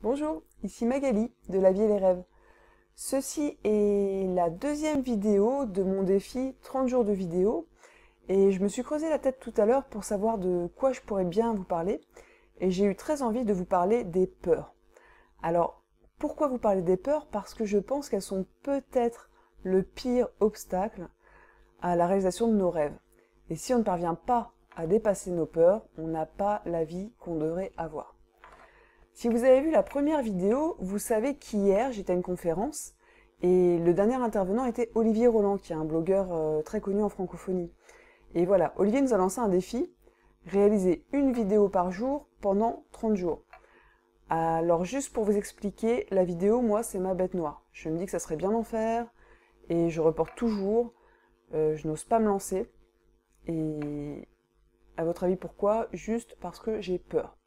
Bonjour, ici Magali de La Vie et les Rêves. Ceci est la deuxième vidéo de mon défi 30 jours de vidéo et je me suis creusé la tête tout à l'heure pour savoir de quoi je pourrais bien vous parler et j'ai eu très envie de vous parler des peurs. Alors, pourquoi vous parler des peurs? Parce que je pense qu'elles sont peut-être le pire obstacle à la réalisation de nos rêves. Et si on ne parvient pas à dépasser nos peurs, on n'a pas la vie qu'on devrait avoir. Si vous avez vu la première vidéo, vous savez qu'hier j'étais à une conférence et le dernier intervenant était Olivier Roland, qui est un blogueur très connu en francophonie. Et voilà, Olivier nous a lancé un défi, réaliser une vidéo par jour pendant 30 jours. Alors juste pour vous expliquer, la vidéo, moi c'est ma bête noire. Je me dis que ça serait bien d'en faire et je reporte toujours, je n'ose pas me lancer. Et à votre avis pourquoi? Juste parce que j'ai peur.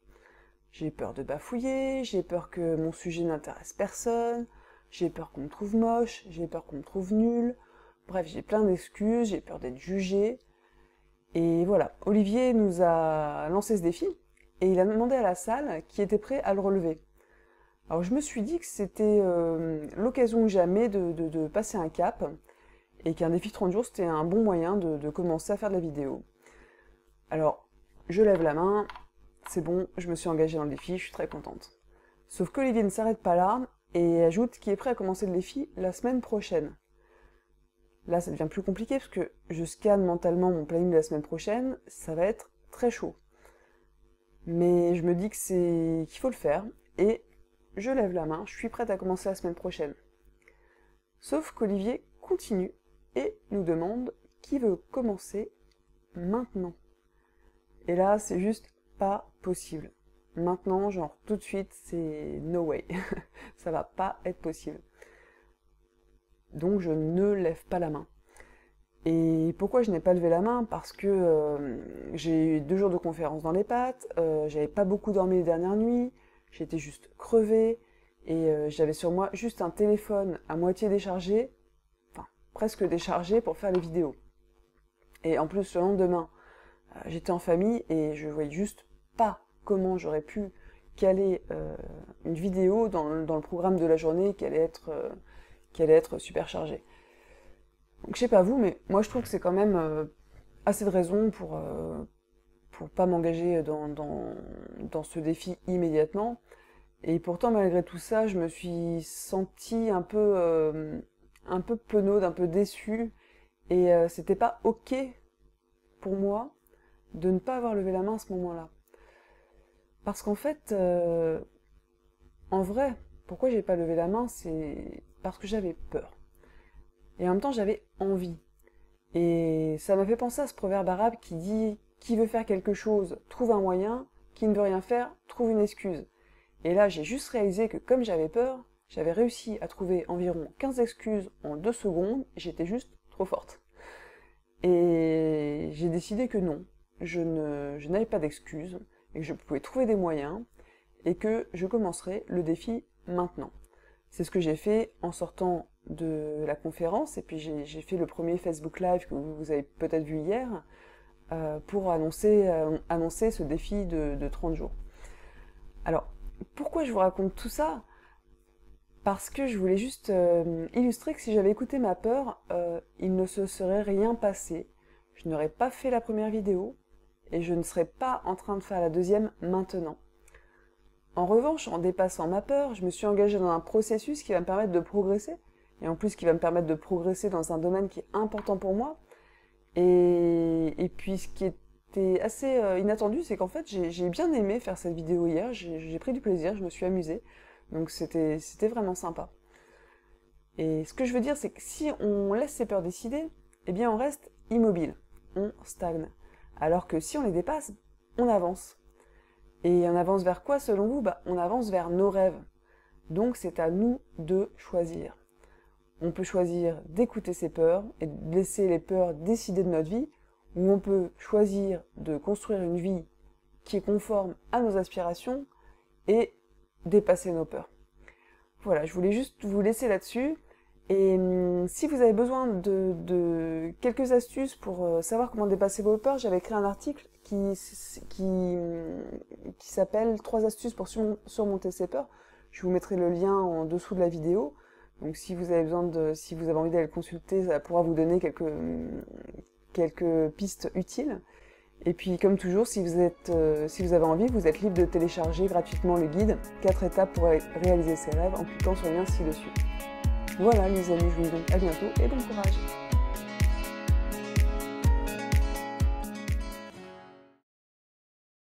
J'ai peur de bafouiller, j'ai peur que mon sujet n'intéresse personne, j'ai peur qu'on me trouve moche, j'ai peur qu'on me trouve nul. Bref, j'ai plein d'excuses, j'ai peur d'être jugée. Et voilà, Olivier nous a lancé ce défi et il a demandé à la salle qui était prêt à le relever. Alors je me suis dit que c'était l'occasion ou jamais de passer un cap et qu'un défi 30 jours c'était un bon moyen de commencer à faire de la vidéo. Alors, je lève la main. C'est bon, je me suis engagée dans le défi, je suis très contente. Sauf qu'Olivier ne s'arrête pas là et ajoute qu'il est prêt à commencer le défi la semaine prochaine. Là, ça devient plus compliqué parce que je scanne mentalement mon planning de la semaine prochaine, ça va être très chaud. Mais je me dis que qu'il faut le faire et je lève la main, je suis prête à commencer la semaine prochaine. Sauf qu'Olivier continue et nous demande qui veut commencer maintenant. Et là, c'est juste pas possible. Maintenant, genre tout de suite, c'est no way. Ça va pas être possible. Donc je ne lève pas la main. Et pourquoi je n'ai pas levé la main? Parce que j'ai eu 2 jours de conférence dans les pattes, j'avais pas beaucoup dormi les dernières nuits, j'étais juste crevée, et j'avais sur moi juste un téléphone à moitié déchargé, enfin presque déchargé pour faire les vidéos. Et en plus le lendemain, j'étais en famille et je voyais juste pas comment j'aurais pu caler une vidéo dans le programme de la journée qui allait être super chargé. Donc je sais pas vous, mais moi je trouve que c'est quand même assez de raisons pour pas m'engager dans ce défi immédiatement. Et pourtant malgré tout ça, je me suis sentie un peu penaude, un peu déçue. Et c'était pas ok pour moi de ne pas avoir levé la main à ce moment-là. Parce qu'en fait, en vrai, pourquoi j'ai pas levé la main, c'est parce que j'avais peur. Et en même temps, j'avais envie. Et ça m'a fait penser à ce proverbe arabe qui dit « Qui veut faire quelque chose, trouve un moyen. Qui ne veut rien faire, trouve une excuse. » Et là, j'ai juste réalisé que comme j'avais peur, j'avais réussi à trouver environ 15 excuses en 2 secondes, et j'étais juste trop forte. Et j'ai décidé que non, je n'avais pas d'excuses, et que je pouvais trouver des moyens, et que je commencerai le défi maintenant. C'est ce que j'ai fait en sortant de la conférence, et puis j'ai fait le premier Facebook Live que vous avez peut-être vu hier, pour annoncer ce défi de 30 jours. Alors, pourquoi je vous raconte tout ça? Parce que je voulais juste illustrer que si j'avais écouté ma peur, il ne se serait rien passé. Je n'aurais pas fait la première vidéo, et je ne serais pas en train de faire la deuxième maintenant. En revanche, en dépassant ma peur, je me suis engagée dans un processus qui va me permettre de progresser, et en plus qui va me permettre de progresser dans un domaine qui est important pour moi. Et puis ce qui était assez inattendu, c'est qu'en fait j'ai bien aimé faire cette vidéo hier, j'ai pris du plaisir, je me suis amusée, donc c'était vraiment sympa. Et ce que je veux dire, c'est que si on laisse ses peurs décider, eh bien on reste immobile, on stagne. Alors que si on les dépasse, on avance. Et on avance vers quoi selon vous? On avance vers nos rêves. Donc c'est à nous de choisir. On peut choisir d'écouter ses peurs et de laisser les peurs décider de notre vie, ou on peut choisir de construire une vie qui est conforme à nos aspirations et dépasser nos peurs. Voilà, je voulais juste vous laisser là-dessus. Et si vous avez besoin de quelques astuces pour savoir comment dépasser vos peurs, j'avais écrit un article qui s'appelle « 3 astuces pour surmonter ses peurs ». Je vous mettrai le lien en dessous de la vidéo. Donc si vous avez si vous avez envie d'aller le consulter, ça pourra vous donner quelques pistes utiles. Et puis comme toujours, si vous avez envie, vous êtes libre de télécharger gratuitement le guide 4 étapes pour réaliser ses rêves en cliquant sur le lien ci-dessus. Voilà les amis, je vous dis donc à bientôt et bon courage.